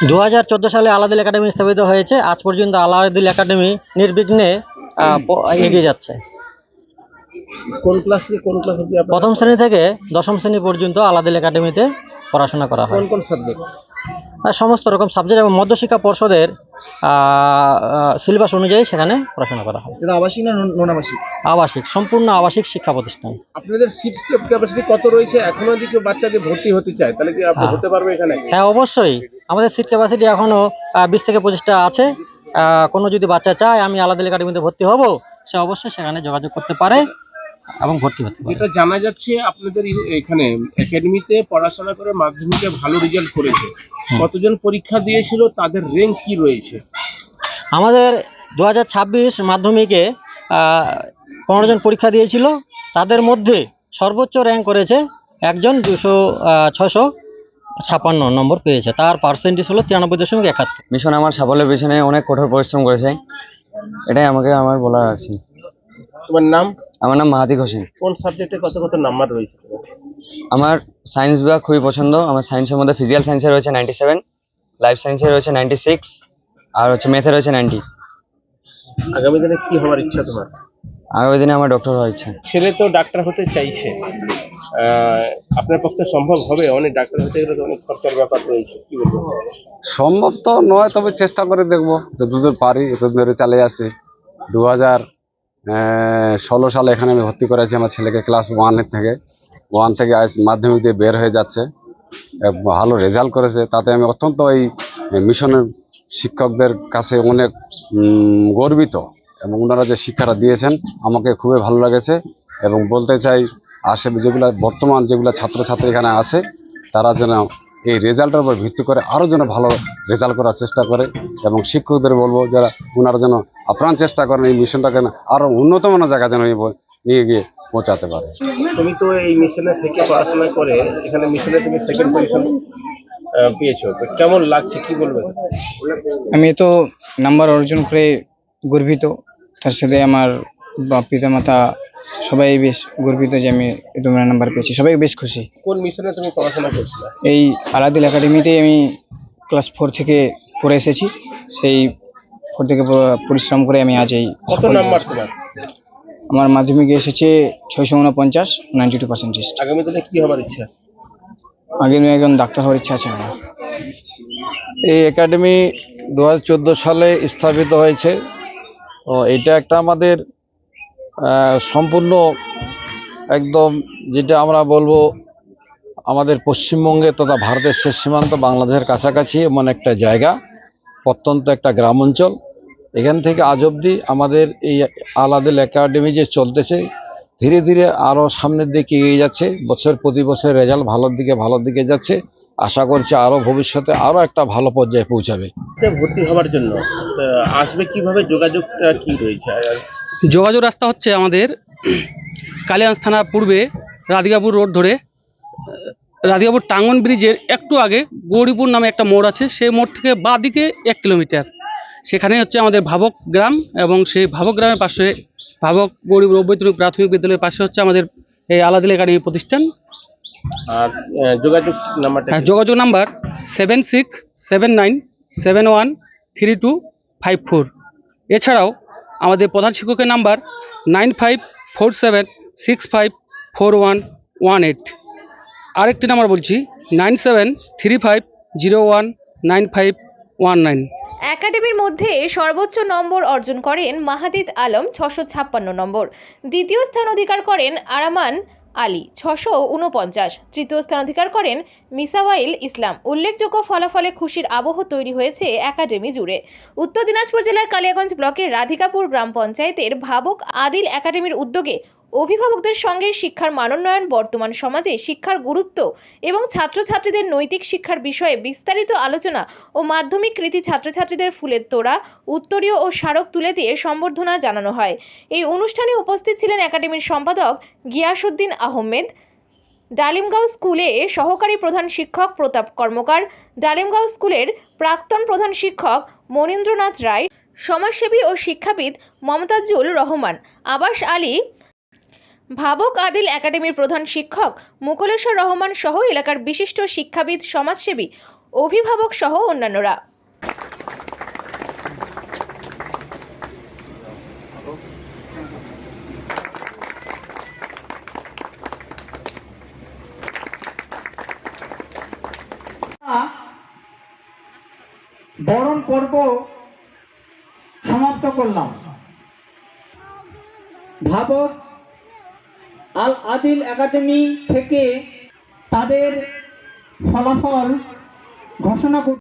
2014 সালে আলাদিল একাডেমি স্থাপিত হয়েছে। আজ পর্যন্ত আলাদিল একাডেমি নির্বিঘ্নে এগিয়ে যাচ্ছে। কোন ক্লাস থেকে কোন ক্লাস অবধি আপনারা প্রথম শ্রেণী থেকে দশম শ্রেণী পর্যন্ত আলাদিল একাডেমিতে পড়াশোনা করা হয়। কোন কোন সাবজেক্ট? আর সমস্ত রকম সাবজেক্ট এবং মধ্যশিক্ষা পর্ষদের সিলেবাস অনুযায়ী সেখানে পড়াশোনা করা হয়। এটা আবাসিক না নন আবাসিক? আবাসিক, সম্পূর্ণ আবাসিক শিক্ষা প্রতিষ্ঠান। আপনাদের সিট ক্যাপাসিটি কত রয়েছে? এখনো যদি কেউ বাচ্চাকে ভর্তি হতে চায় তাহলে কি আপনি হতে পারবে এখানে? হ্যাঁ, অবশ্যই। আমাদের সিট ক্যাপাসিটি এখনো 20 থেকে 25টা আছে। কোনো যদি বাচ্চা চায় আমি আলাদিল একাডেমিতে ভর্তি হব, সে অবশ্যই সেখানে যোগাযোগ করতে পারে এবং ভর্তি হতে পারে। যেটা জানা যাচ্ছে আপনাদের এখানে একাডেমিতে পড়াশোনা করে মাধ্যমিকে ভালো রেজাল্ট করেছে, কতজন পরীক্ষা দিয়েছিল, তাদের র্যাঙ্ক কি রয়েছে? আমাদের 2026 মাধ্যমিকে 15 জন পরীক্ষা দিয়েছিল। তাদের মধ্যে সর্বোচ্চ র্যাঙ্ক করেছে একজন, 656 নম্বর পেয়েছে। তার পার্সেন্টেজ হলো 93.71। মিশন আমার সাফল্যের পেছনে অনেক কঠোর পরিশ্রম করেছে, এটাই আমার বলার আছে। তোমার নাম? আমার নাম মাহাদি হোসেন। কোন সাবজেক্টে কত কত নাম্বার রয়েছে? আমার সায়েন্স বিভাগ খুবই পছন্দ। আমার সায়েন্সের মধ্যে ফিজিক্যাল সায়েন্সে রয়েছে 97, লাইফ সায়েন্সে রয়েছে 96, আর ম্যাথে রয়েছে 90। আগামী দিনে কি হওয়ার ইচ্ছা তোমার? আগামী দিনে আমার ডক্টর হওয়ার ইচ্ছা। ছেলে তো ডাক্তার হতে চাইছে, আপনার পক্ষে সম্ভব হবে? অনেক ডাক্তার হতে গেলে তো অনেক খরচার ব্যাপার রয়েছে, কি বলবো? সম্ভব তো নয়, তবে চেষ্টা করে দেখবো যতদূর পারি, এতদূর ধরে চালিয়ে আসি। 2016 সালে এখানে আমি ভর্তি করেছি আমার ছেলেকে, ক্লাস 1 থেকে আজ মাধ্যমিক দিয়ে বের হয়ে যাচ্ছে, ভালো রেজাল্ট করেছে। তাতে আমি অত্যন্ত এই মিশনের শিক্ষকদের কাছে অনেক গর্বিত, এবং ওনারা যে শিক্ষাটা দিয়েছেন আমাকে খুবই ভালো লেগেছে। এবং বলতে চাই, যেগুলো বর্তমান যেগুলো ছাত্রছাত্রী এখানে আছে, তারা যেন এই রেজাল্টের উপর ভিত্তি করে আরও যেন ভালো রেজাল্ট করার চেষ্টা করে, এবং শিক্ষকদের বলবো যারা ওনারা যেন আপ্রাণ চেষ্টা করেন এই মিশনটাকে আরও উন্নতমান জায়গা যেন নিয়ে গিয়ে পৌঁছাতে পারে। তুমি তো এই মিশনে থেকে পড়াশোনা করে এখানে মিশনে তুমি সেকেন্ড পজিশন পেয়েছো, তো কেমন লাগছে, কি বলবে? আমি তো নাম্বার অর্জন করে গর্বিত, তার সাথে আমার পিতা মাতা সবাই বেশ গর্বিত যে আমি এত নাম্বার পেয়েছি, সবাই বেশ খুশি। কোন মিশনে তুমি পড়াশোনা করছিলে? এই আলাদিল একাডেমিতে আমি ক্লাস 4 থেকে পড়ে এসেছি। সেই 4 থেকে পরিশ্রম করে আমি আজ এই। কত নাম্বার তোমার? আমার মাধ্যমিকে এসেছে 649, 92%। আগামী দিনে কি হবার ইচ্ছা? আগে একজন ডাক্তার হওয়ার ইচ্ছা আছে আমার। এই একাডেমি 2014 সালে স্থাপিত হয়েছে। এটা একটা আমাদের সম্পূর্ণ একদম যেটা আমরা বলবো আমাদের পশ্চিমবঙ্গে তথা ভারতের শেষ সীমান্ত বাংলাদেশের কাছাকাছি এমন একটা জায়গা, প্রত্যন্ত একটা গ্রাম অঞ্চল। এখান থেকে আজ অবধি আমাদের এই আলাদিল একাডেমি যে চলতেছে, ধীরে ধীরে আরও সামনের দিকে এগিয়ে যাচ্ছে। প্রতি বছর রেজাল্ট ভালোর দিকে যাচ্ছে। আশা করছি আরও ভবিষ্যতে আরও একটা ভালো পর্যায়ে পৌঁছাবে। ভর্তি হওয়ার জন্য আসবে কিভাবে, যোগাযোগটা কি রয়েছে? যোগাযোগ রাস্তা হচ্ছে আমাদের কালিয়াগঞ্জ থানা পূর্বে রাধিকাপুর রোড ধরে, রাধিকাপুর টাঙ্গন ব্রিজের একটু আগে গৌরীপুর নামে একটা মোড় আছে, সেই মোড় থেকে বাঁ দিকে 1 কিলোমিটার, সেখানে হচ্ছে আমাদের ভাবক গ্রাম। এবং সেই ভাবক গ্রামের পাশে ভাবক গৌরীপুর অবৈতনিক প্রাথমিক বিদ্যালয়ের পাশে হচ্ছে আমাদের এই আলাদিল একাডেমি প্রতিষ্ঠান। আর যোগাযোগ নাম্বারটা? যোগাযোগ নাম্বার 7679713254। এছাড়াও আমাদের প্রধান শিক্ষকের নাম্বার 9547654118। আরেকটি নাম্বার বলছি 9735019519। একাডেমির মধ্যে সর্বোচ্চ নম্বর অর্জন করেন মাহাদিদ আলম 656 নম্বর, দ্বিতীয় স্থান অধিকার করেন আরামান আলী 649, তৃতীয় স্থান অধিকার করেন মিসাওয়াইল ইসলাম। উল্লেখযোগ্য ফলাফলে খুশির আবহ তৈরি হয়েছে একাডেমি জুড়ে। উত্তর দিনাজপুর জেলার কালিয়াগঞ্জ ব্লকের রাধিকাপুর গ্রাম পঞ্চায়েতের ভাবক আদিল একাডেমির উদ্যোগে অভিভাবকদের সঙ্গে শিক্ষার মানোন্নয়ন, বর্তমান সমাজে শিক্ষার গুরুত্ব এবং ছাত্রছাত্রীদের নৈতিক শিক্ষার বিষয়ে বিস্তারিত আলোচনা ও মাধ্যমিক কৃতী ছাত্রছাত্রীদের ফুলের তোড়া, উত্তরীয় ও স্মারক তুলে দিয়ে সম্বর্ধনা জানানো হয়। এই অনুষ্ঠানে উপস্থিত ছিলেন একাডেমির সম্পাদক গিয়াসউদ্দিন আহমেদ, ডালিমগাঁও স্কুলে সহকারী প্রধান শিক্ষক প্রতাপ কর্মকার, ডালিমগাঁও স্কুলের প্রাক্তন প্রধান শিক্ষক মনীন্দ্রনাথ রায়, সমাজসেবী ও শিক্ষাবিদ মমতাজুল রহমান, আবাস আলী, ভাবক আদিল একাডেমির প্রধান শিক্ষক মুকুলেশ্বর রহমান সহ এলাকার বিশিষ্ট শিক্ষাবিদ, সমাজসেবী অভিভাবক সহ অন্যান্যরা। বরণ পর্ব সমাপ্ত করলাম। ভাবক আল আদিল একাডেমি থেকে তাদের ফলাফল ঘোষণা